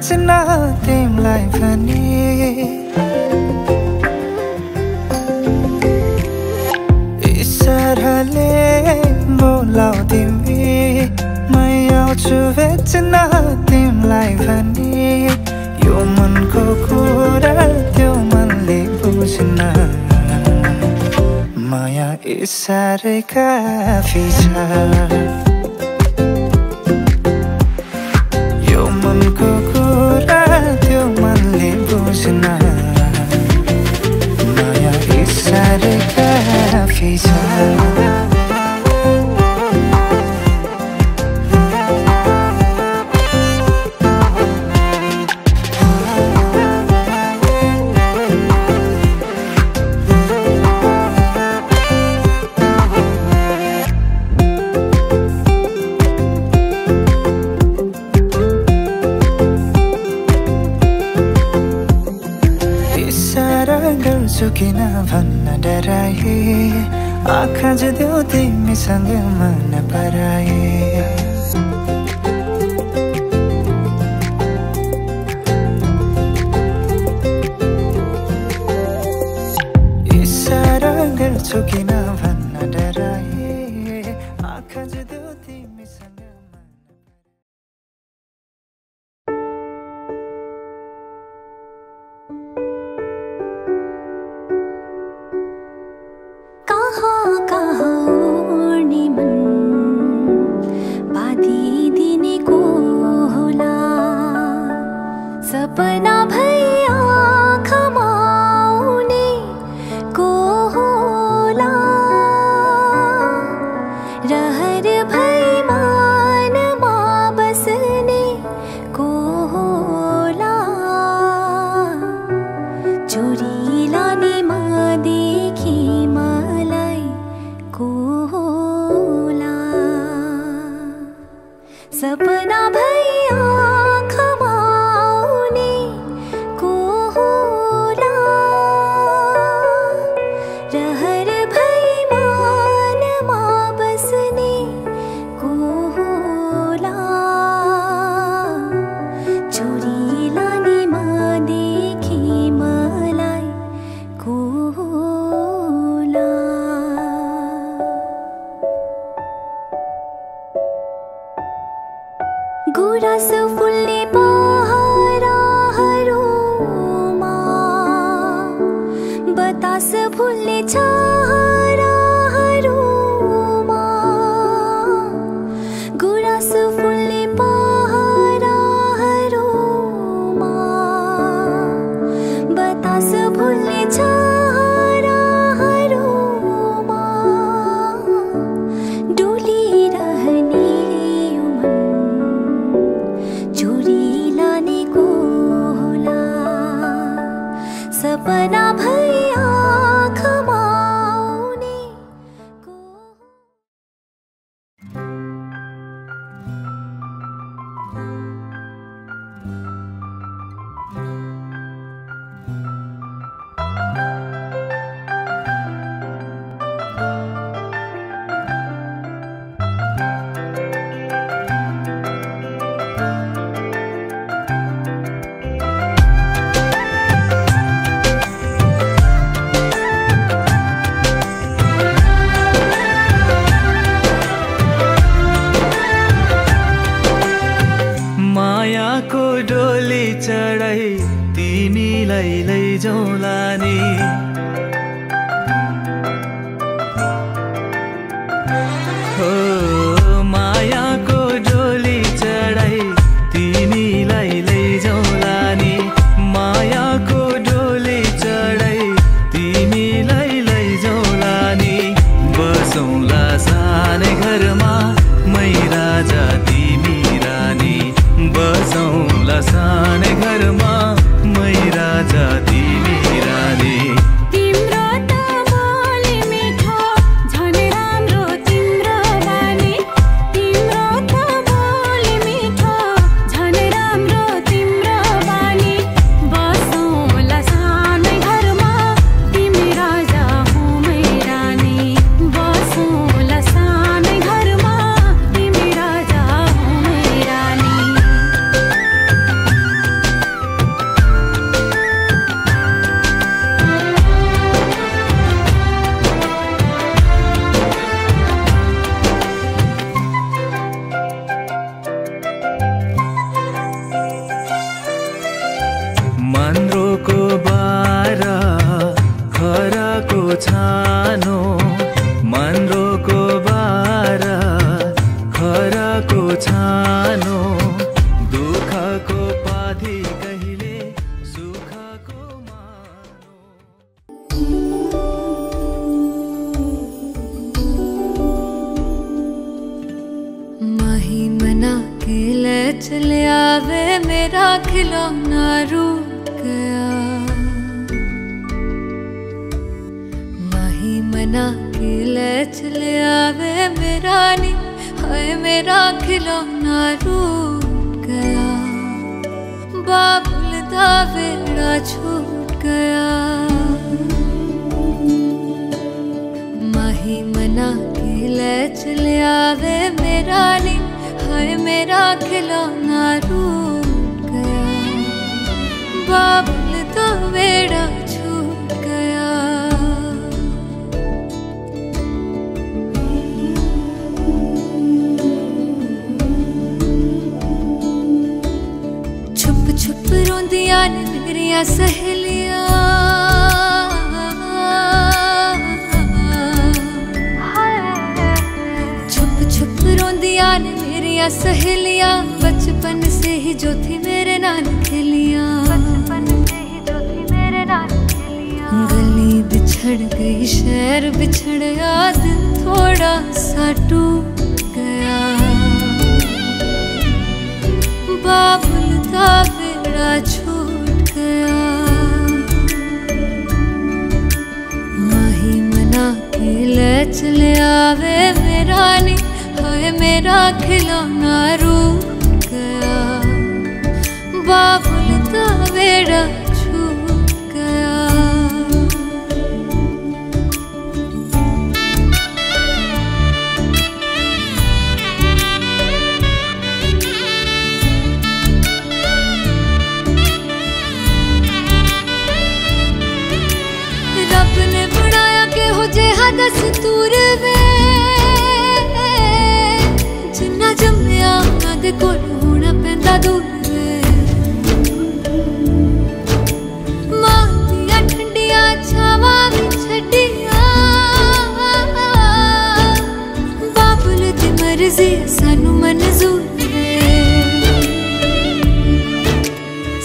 बेच्न तिमलाई पनि इशाराले बोलाऊ तिमी मै आउँछु बेच्न तिमलाई पनि यो मनको कुरा त्यो मनले बुझ्न माया इशारै काफी छ यो मनको कुरा त्यो मनले बुझ्न माया इशारै काफी छ किन भन्न डराए आँखा जुद्यौ तिमीसँग मन पराए इशारा गर्छु किन भन्न डराए आँखा जुद्यौ तिमीसँग सपना भैया खमाउने को होला रहर भई मानमा बस्ने को होला चोरी लाने देखि मलाई को होला सपना भैया गुराँस फुल्ने पहराहरूमा बतास फुल्ने छाराहरूमा गुराँस फुल्ने पहराहरूमा बतास फुल्ने छाराहरूमा डोलिरहने सपना भैया खमाउने को मायाको डोली चढाई तिमीलाई लैजाउँला नि हो मायाको डोली चढाई तिमीलाई लैजाउँला नि मायाको डोली चढाई तिमीलाई लैजाउँला नि बसौँला सानै घरमा मै राजा तिमी रानी बसौँला सानै घरमा मै राजा तिमी रानी चले आवे मेरा खिलौना रूठ गया। माही मना के ले चले आवे मेरा नी, हाय मेरा खिलौना रूठ गया। बाबुल दा वेड़ा छूट गया। माही मना के ले चले आवे मेरा नी, हाय मेरा खिलौना रूठ गया। बाबुल दा वेड़ा छूट गया। छुप छुप रोंदियां ने मेरियां सहेलियां, छुप छुप रोंदियां ने मेरियां सहेलियां। बचपन से ही जो थी मेरे नाल खेलियां, बचपन से ही जो थी मेरे नाल खेलियां। गली बिछड़ गई शहर बिछड़ गया, दिल थोड़ा सा टूट गया। बाबुल दा वेड़ा छूट गया। माही मना के ले चले आवे मेरा नी, हाय मेरा खिलौना रूठ गया। बाबुल दा वेड़ा छूट गया। रब ने बनाया के हो जेहा दस्तूर वे, जिन्ना जम्मिया उन्हां दे कोल होना पैंदा दूर वे। मां दियां ठंडियां छावां भी छड्डियां, बाबुल दी मर्जी सानू मंजूर वे।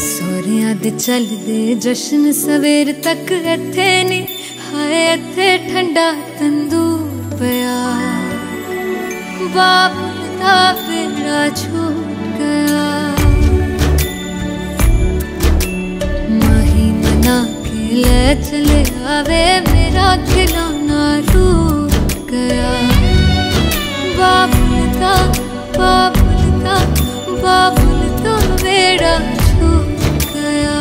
सोहरियां दे चलदे जश्न सवेर तक इत्थे नी, हाय इत्थे ठंडा तंदूर पिया। बाबुल दा वेड़ा छूट गया। माही मना के ले चले आवे मेरा खिलौना रूठ गया। बाबुल दा वेड़ा छूट गया।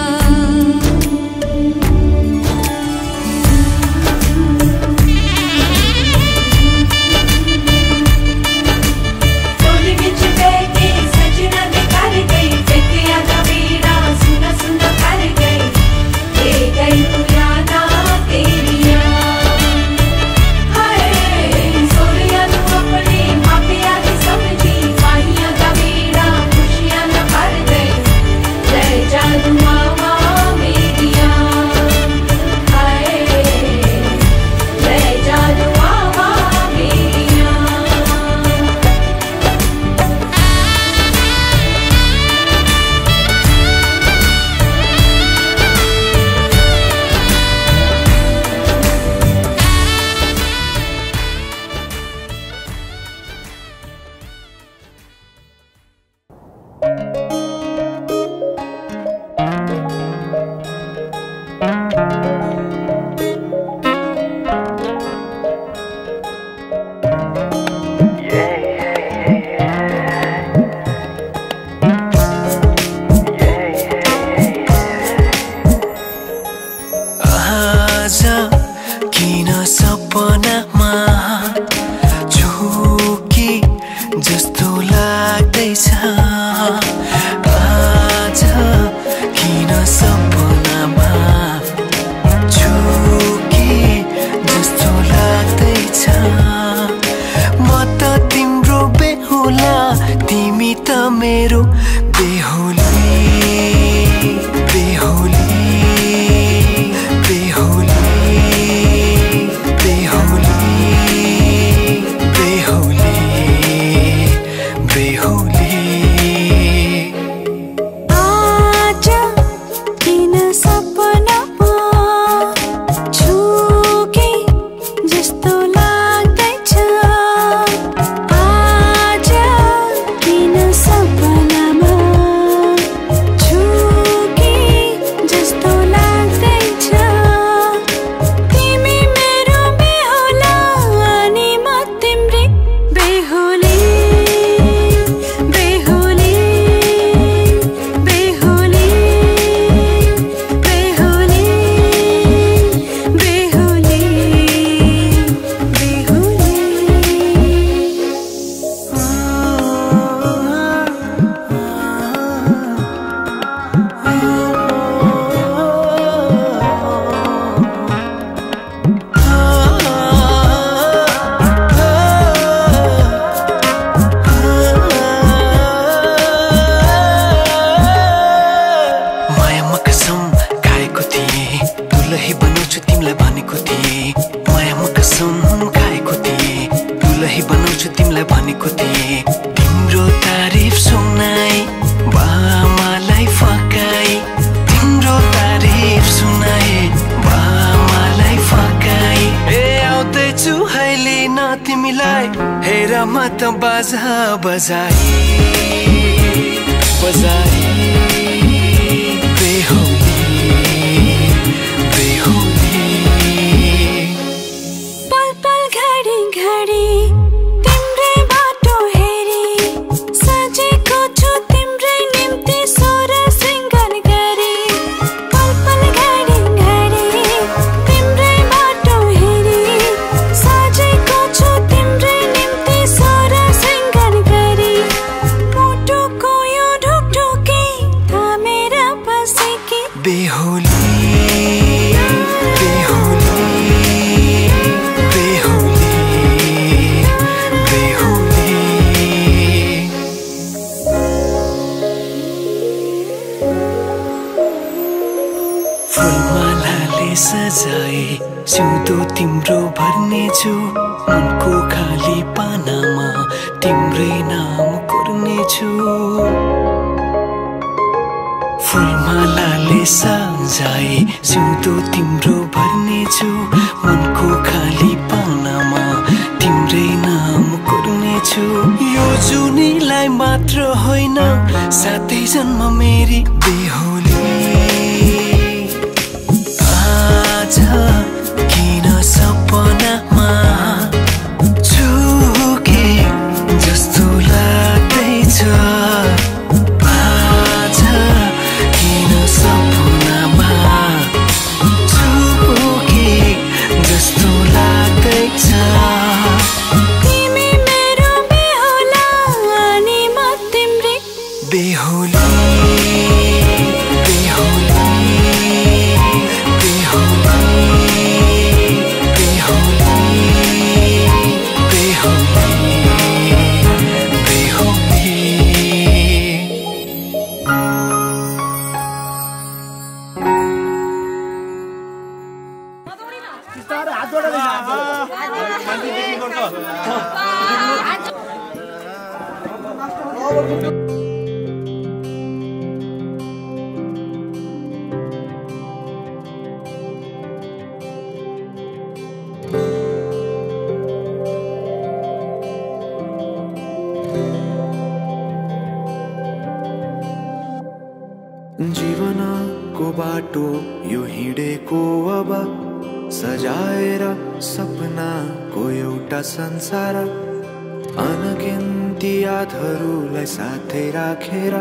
सपनामा दिए तिम्रो तारिफ सुनाई बामालाई फकाई तिम्रो तारिफ सुनाए बामालाई फकाई ए आउँदैछु अहिले न तिमीलाई हेर म त बाजा बजाई बजाई सजाए सिउँदो तिम्रो भर्नेछु मनको खाली पानामा तिम्रै नाम कोर्नेछु फुलमालाले सजाए सिउँदो तिम्रो भर्नेछु मनको खाली पानामा तिम्रै नाम कोर्नेछु यो जुनीलाई मात्र होइन साथै जन्म मेरी बेहोली किन सपनामा छुके जस्तो लाग्दैछ आज किन सपनामा छुके जस्तो लाग्दैछ तिमी मेरो बेहोला अनि म तिम्रै बेहोली जीवनको बाटो यो हिँडेको अब सजाएर सपनाको एउटा संसार अनगिन्ती यादहरूलाई साथै राखेर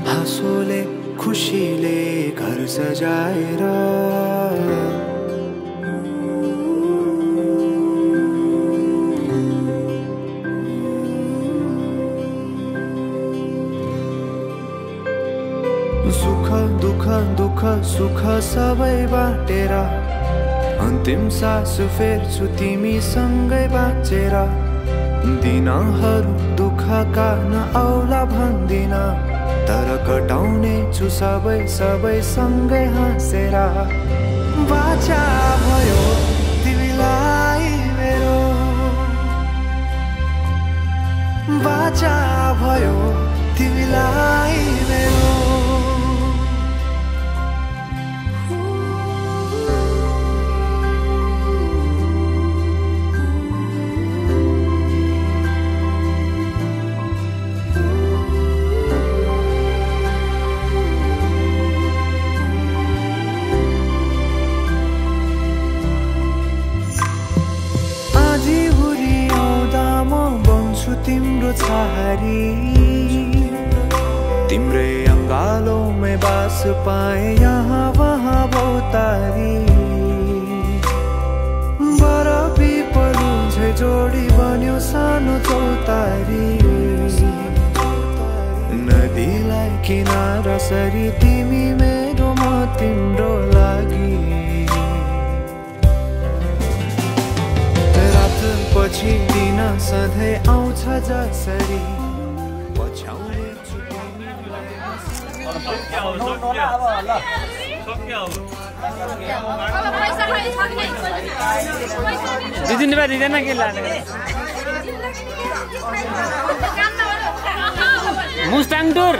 हाँसोले खुसीले घर सजाएर सुख दुख दुख सुख सबै बाटेर अन्तिम सास फेर्छु तिमीसँगै बाँचेर दिनहरू दुःखका नआउला भन्दिन तर कटाउने छु सबै सबै सँगै हाँसेर बाचा भयो तिमीलाई मेरो बाचा भयो तिमीलाई मेरो तिम्रो छहारी तिम्रै अङ्गालोमै बास पाए यहाँ वहाँ बहुतारी बरफी पलु झै जोडी बन्यो सानो चौतारी नदीलाई किनारा सरी तिमी मेरो म तिम्रो लागि पछि दिन सधैँ आउँछ जसरी पछ्याउने दिदिन के लाने मुस्ताङ टुर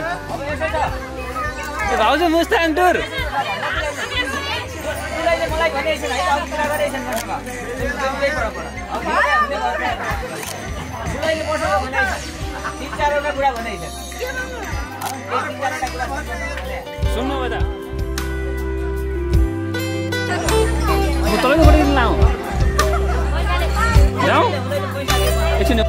भाउजू मुस्ताङ टुर सुन्नु त म तपाईँको पट्टि लाउँ जाउँ एकछिन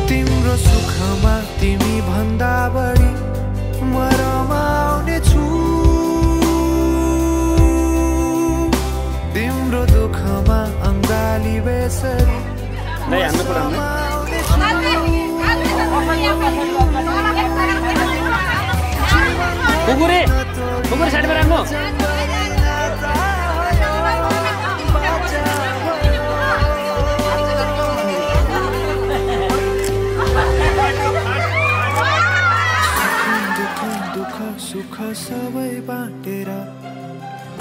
तिम्रो सुखमा तिमी भन्दा बढी म रमाउने छु तिम्रो दुःखमा अङ्गाली बेसरी नै हाम्रो कुरा कुकुरे कुकुरे साइडमा राख्नु सुख सबै बाँटेर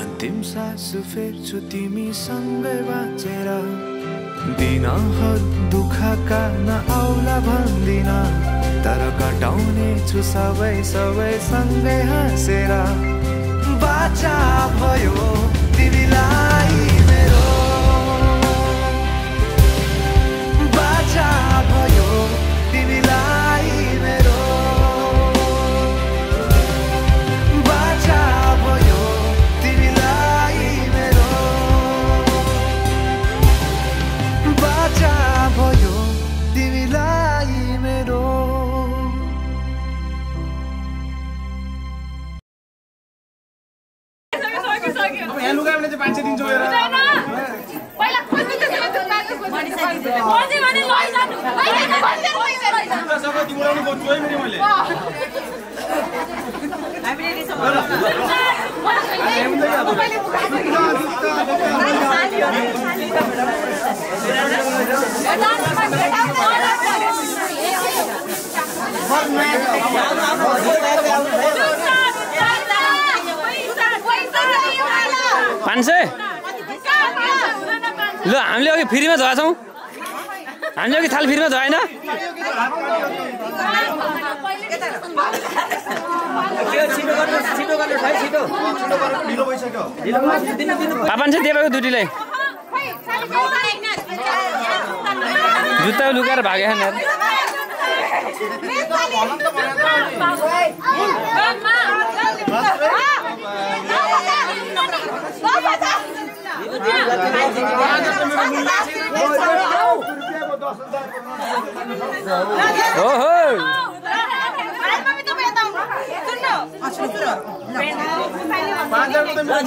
अन्तिम सास फेर्छु तिमीसँगै बाँचेर दिनहरु दुःखका नआउला भन्दिन तर कटाउने छु सबै सँगै हाँसेर बाचा भयो तिमीलाई मेरो बाचा भयो तिमीलाई मेरो ल हामीले अघि फ्रीमा धुवाछौँ हामीले अघि थाल फ्रीमा धुवाएन पाँच सय दिएको दुटीलाई जुत्ता लुकाएर भागे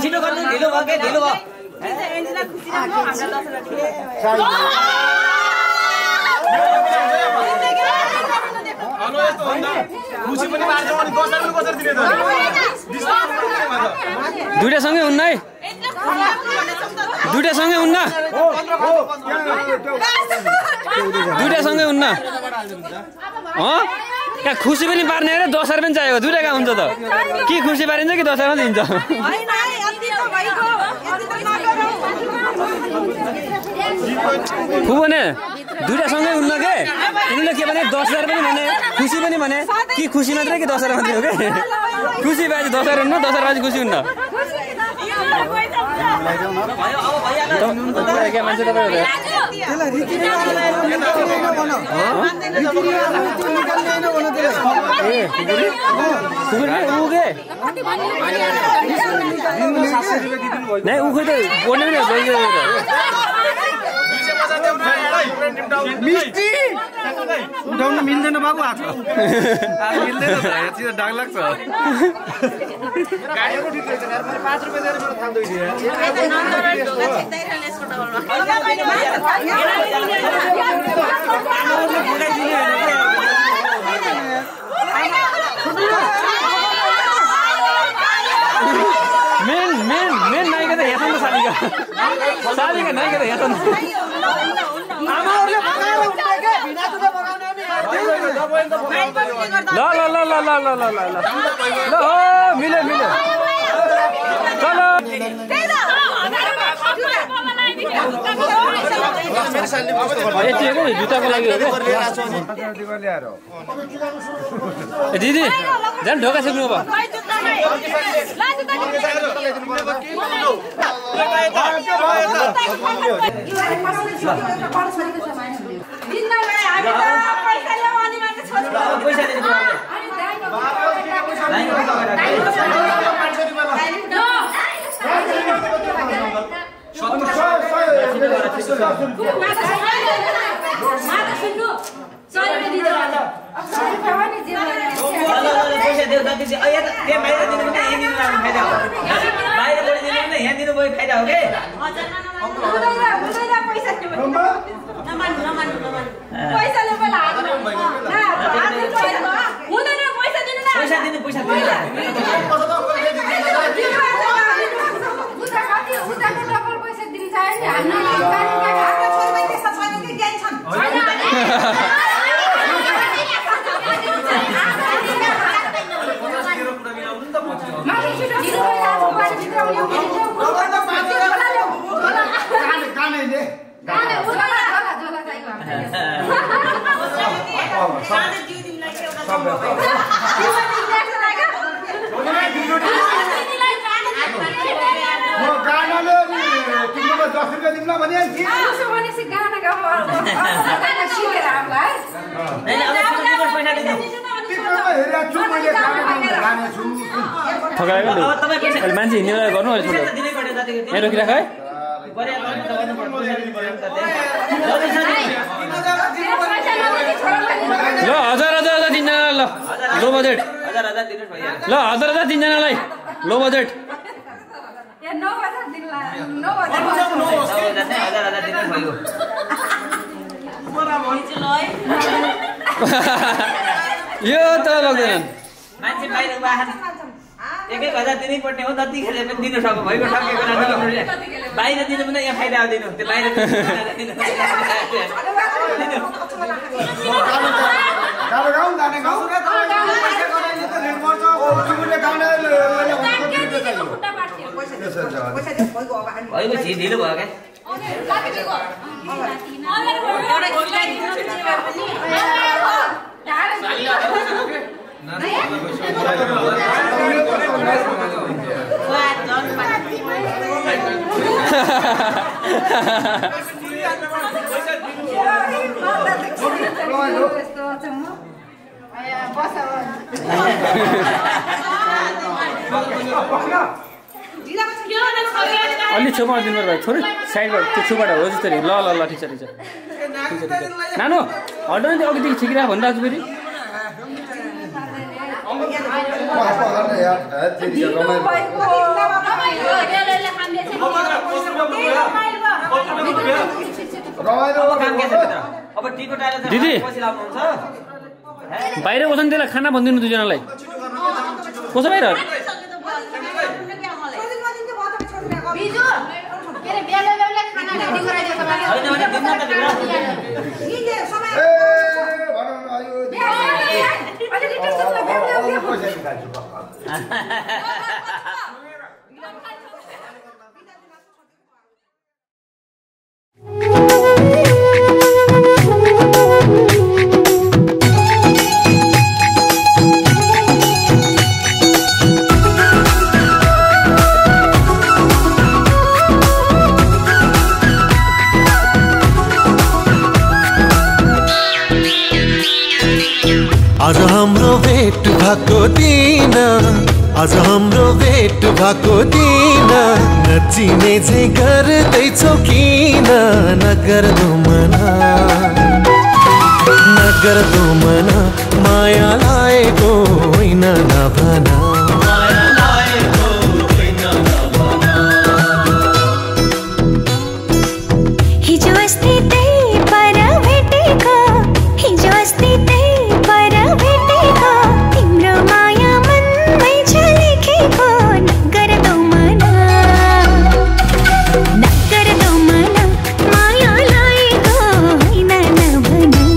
छिटो गर्नु ढिलो भयो के ढिलो भयो दुईटासँगै हुन्न है दुईटासँगै हुन्न दुईटासँगै हुन्न कहाँ खुसी पनि पार्ने र दसैँ पनि चाहिएको दुईटा कहाँ हुन्छ त के खुसी पारिन्छ कि दसैँमा दिन्छ खुबने दुईटासँगै हुन्न के उनले के भने 10,000 पनि भने खुसी पनि भने कि खुसी मात्रै कि 10,000 मात्रै हो के खुसी भए 10,000 हुन्न 10,000 भए खुसी हुन्न क्या मान्छे तपाईहरु नहीं उखे त बोल्ने पनि मिस्टी उठाउन मिल्दैन बाबु हात मिल्दैन त यहाँ डाग लाग्छ गाडीको ठिक छ यार मैले 5 रुपैयाँ दिएर मेरो थाम्दै थिए मेन नायिका त हेर्छन् त सालीका नायिका त हेर्छन् आमाहरुले पकाएर उठाए के भिनाजुले बनाउने ल हो मिल्यो चलो यति हो कि जुत्ताको लागि हो कि दिदी झन् ढोका सिक्नु भयो मान्छे हिँड्ने गर्नु अहिले यहाँ रोकिराख है ल 1000 3 जना ल लो बजेट ल 1000 3 जनालाई लो बजेट यो त लाग्दैन मान्छे बाहिर बाहर 1000 दिनै पर्ने हो जतिखेर पनि दिनु सक्यो भएको सकेको बाहिर दिनु पनि यहाँ फाइदा आउँदैन त्यो बाहिर भएपछि ढिलो भयो अलि छेउमा दिनु पर्यो छोरी साइडबाट त्यो छेउबाट हो जस्तो ल ल ल ठिक छ नानो हल्दैन त्यो अघिदेखि ठिकिरा भनिरहेको छु फेरि दिदी बाहिर बस्छ नि त्यसलाई खाना भनिदिनु दुईजनालाई कसो बाहिर आज हाम्रो भेट भएको दिन आज हाम्रो भेट भएको दिन नचिने झै गर्दैछौ किन नगर्दो मना माया लागेको होइन नभना हिजो अस्ति त्यही पर भेटेको हिजो अस्ति तिम्रो माया मनमै झलेखेको नगर्दो मना माया लागेको होइन नभना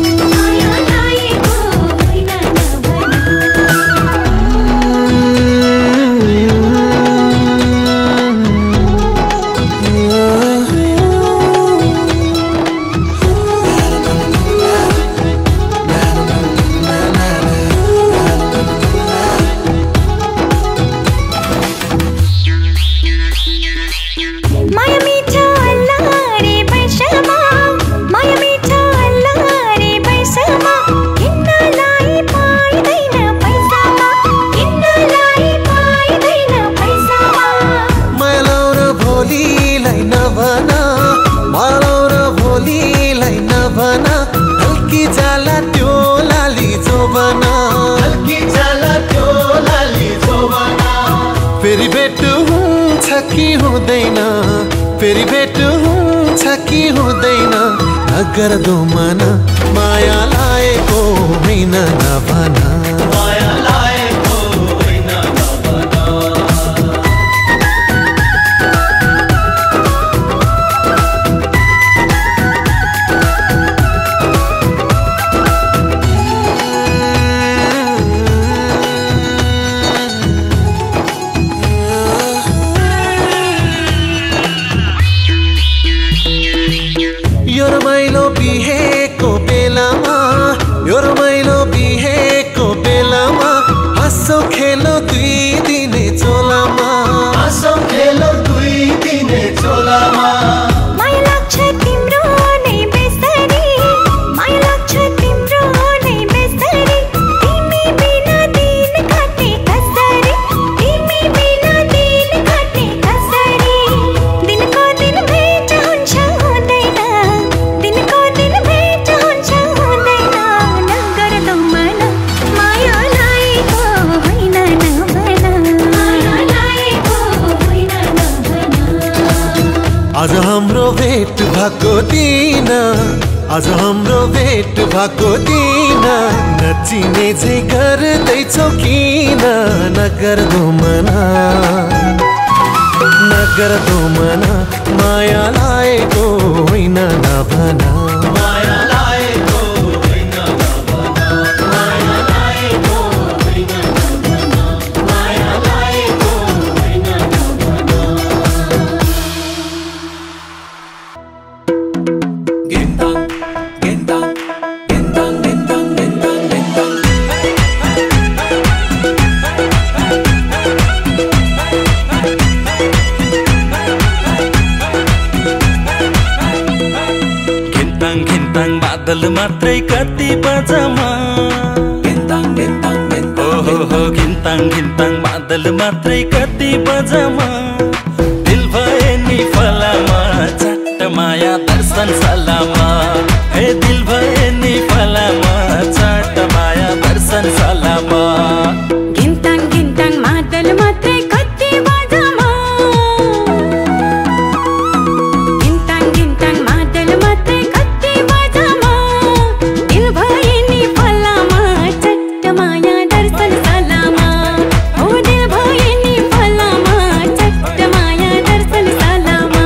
भना हल्की जाला त्यो लाली जोबना हल्की जाला त्यो लाली जोबना फेरि भेट हुन्छ कि हुँदैन फेरि भेट हुन्छ कि हुँदैन नगर दो मना माया लाएको होइन नभना माया लाएको होइन नभना यो रमाइलो बिहेको बेलामा यो रमाइलो बिहेको बेलामा हाँसो खेलो दुई दिने चोलामा हाँसो खेलो दुई दिने चोलामा माया लाग्छ तिम्रो नै बेसरी माया लाग्छ तिम्रो नै बेसरी तिमी बिना दिन काटे कसरी तिमी बिना दिन काटे कसरी दिनको दिन भेट हुन्छ हुँदैन दिनको दिन भेट हुन्छ हुँदैन नगर दो मना माया लाएको होइन नभना माया लाएको होइन नभना आज हाम्रो भेट भएको दिन आज हाम्रो भेट भएको दिन नचिने झै गर्दैछौ किन नगर दो मना माया लाएको होइन नभना माया लाएको होइन नभना माया लाएको होइन नभना माया लाएको होइन नभना Gintang, gintang, gintang, gintang, gintang, gintang. घिन्ताङ घिन्ताङ बादल मात्रै कति बजामा घिन्ताङ घिन्ताङ हो घिन्ताङ घिन्ताङ बादल मात्रै कति बजामा दिल भए नि फलामा चट्ट माया दर्शन सलामा हे दिल भए नि फलामा चट्ट माया दर्शन सलामा गिन्ताङ गिन्ताङ मादल मात्रै कति बजामा गिन्ताङ गिन्ताङ मादल मात्रै कति बजामा दिल भए नि फलामा चट्ट माया दर्शन सलामा हो दिल भए नि फलामा चट्ट माया दर्शन सलामा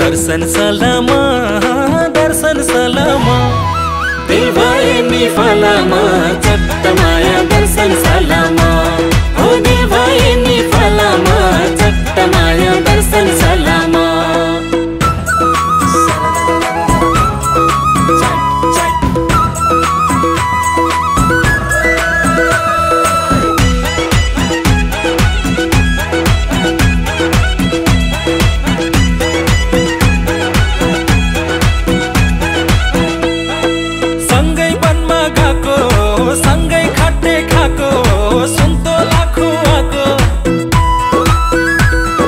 दर्शन सलामा दर्शन सलामा दिल भए नि फलामा चट्ट माया दर्शन सलामा हो दिल भए नि फलामा चट्ट माया दर्शन सलामा सँगै वनमा गएको सँगै खट्टे खाएको सुन्तोला खुवाएको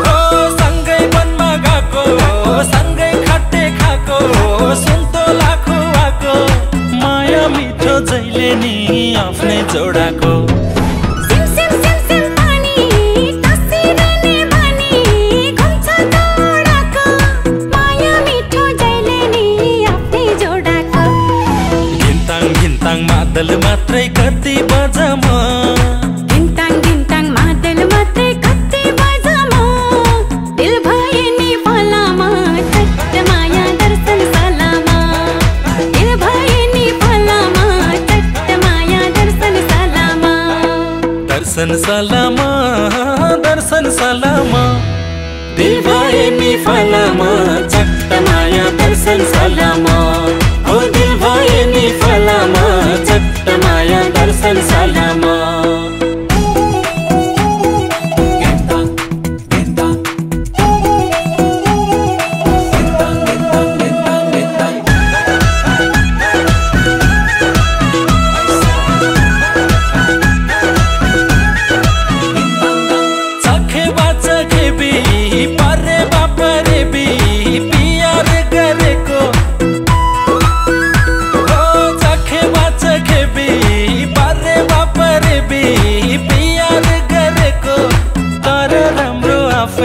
हो सँगै वनमा गएको सँगै खट्टे खाएको सुन्तोला खुवाएको माया मिठो जहिले नि आफ्नै जोडाको सिम सिम सिम सिम पानी तसिरने बानी घुम्छ दौडाको माया मिठो जहिले नि आफ्नै जोडाको घिन्ताङ घिन्ताङ मादल मात्रै कति बजामा गिन्ताङ गिन्ताङ मादल मात्रै कति बजामा दिल भए नि फलामा चट्ट माया दर्शन सलामा दिल भए नि फलामा चट्ट माया दर्शन सलामा दर्शन सलामा दर्शन सलामा दिल भए नि फलामा चट्ट माया दर्शन सलामा हो दिल भए नि फलामा चट्ट माया दर्शन सलामा Gintang, gintang, gintang, gintang, gintang, gintang. चखे बाचा खेबी परे बापरे बी पियार गरेको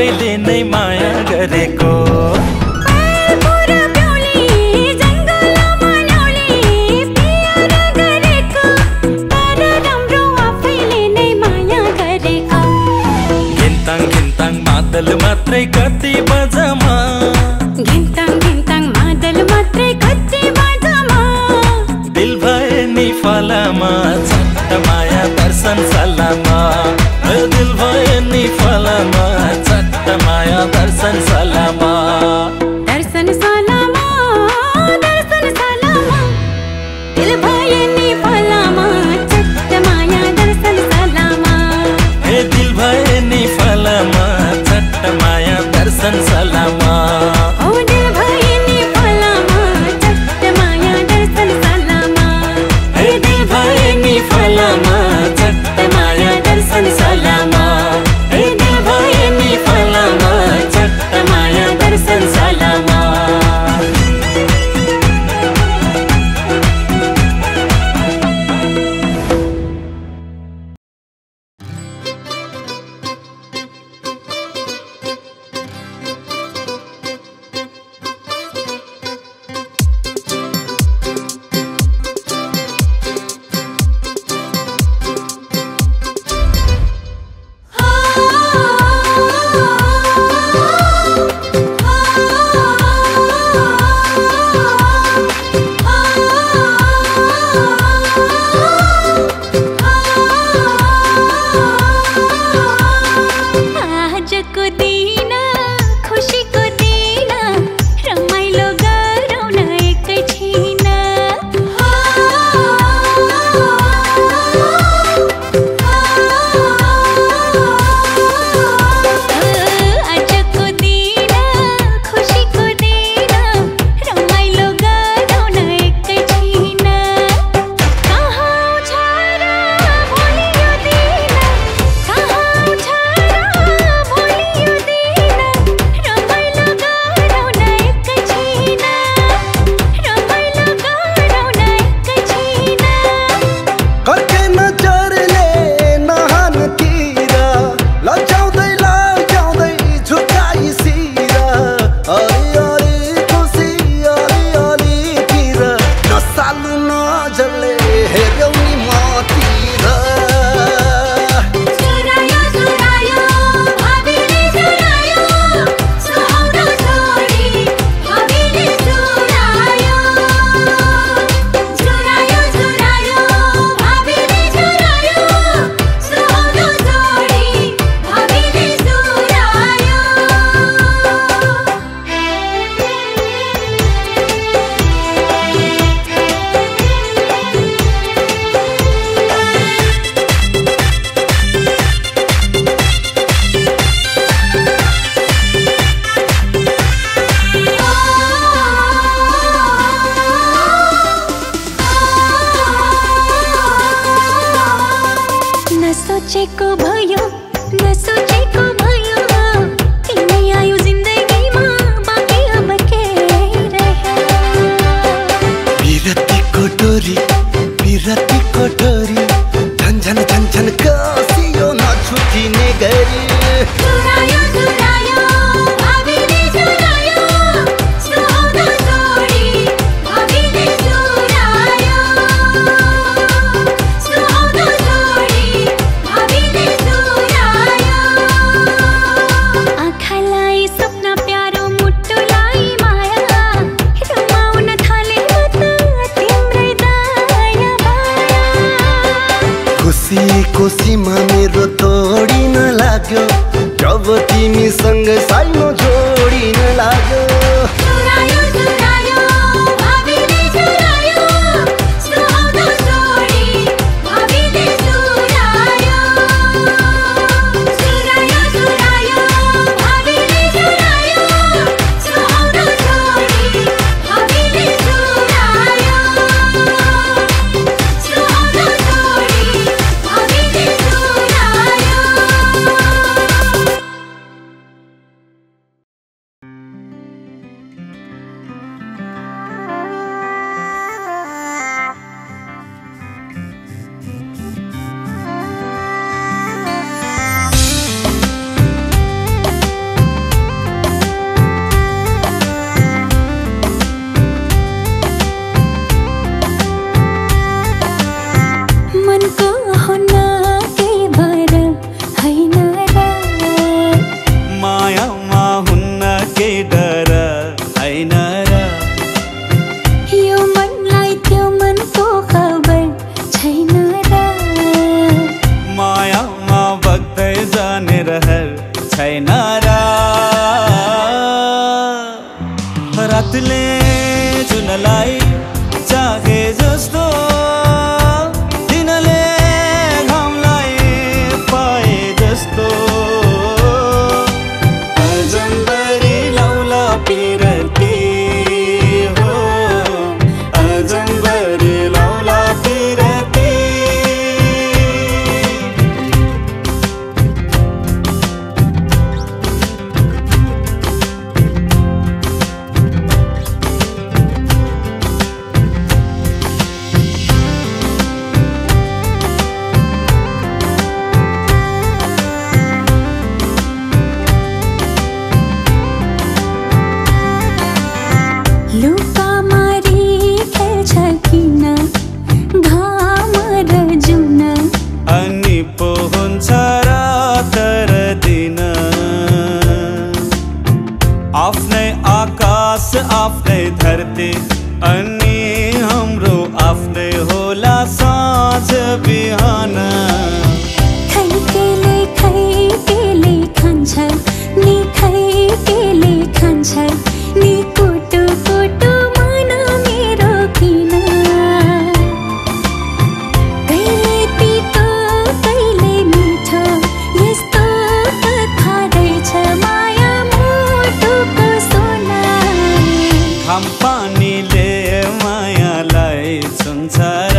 आफैले नै माया गरेको मादल मात्रै कति बजामा घिन्ताङ घिन्ताङ मादल मात्रै कति बजामा दिल भए नि फलामा चट्ट माया दर्शन सलामा दिल भए नि फलामा चट्ट माया दर्शन सलामा दर्शन सलामा दर्शन सलामा दिल भए नि फलामा चट्ट माया दर्शन सलामा हे दिल भए नि फलामा माया दर्शन सलामा ओ दिल भए नि फलामा चट्ट माया दर्शन सलामा हे दिल भए नि फलामा चट्ट माया दर्शन सलामा हे दिल भए नि फलामा चट्ट माया दर्शन सलामा कोसीमा मेरो तोडिन लाग्यो जब तिमीसँग साइनो जोडिन लाग्यो जस्तो दिनले घामलाई पाए जस्तो अजम्बरी लौला पिरती हो अजम्बरी लौला पिरती लुका मारी खेल्छ किन घाम र जुन अनि पो हुन्छ रात र दिन आफ्नै आकाश आफ्नै धरती अनि हाम्रो आफ्नै होला साँझ बिहान खैकेले खान्छ नि खैकेले खान्छ नि कुटु कुटु मन मेरो किन कहिले तितो कहिले मिठो यस्तो कथा रहेछ माया मुटुको सोना घाम पानीले मायालाई छुन्छ र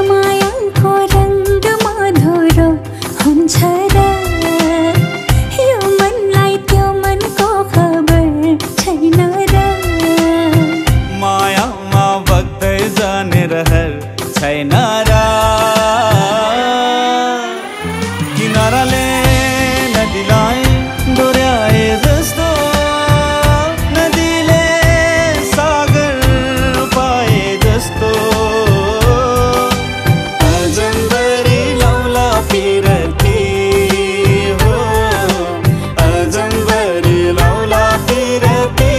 मायाको रङ्ग मधुरो हुन्छ र यो मनलाई त्यो मनको खबर छैन र मायामा बग्दै जाने रहर छैन र किनाराले नदीलाई डोर्याए जस्तो नदीले सागर पाए जस्तो अजम्बरी लौला पिरती हो अजम्बरी लौला पिरती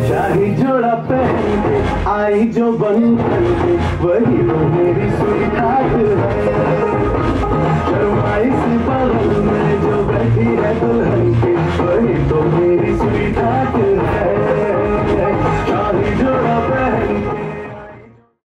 शाही जोड़ा पहन के आई जो बन वही तो मेरी स्वीट है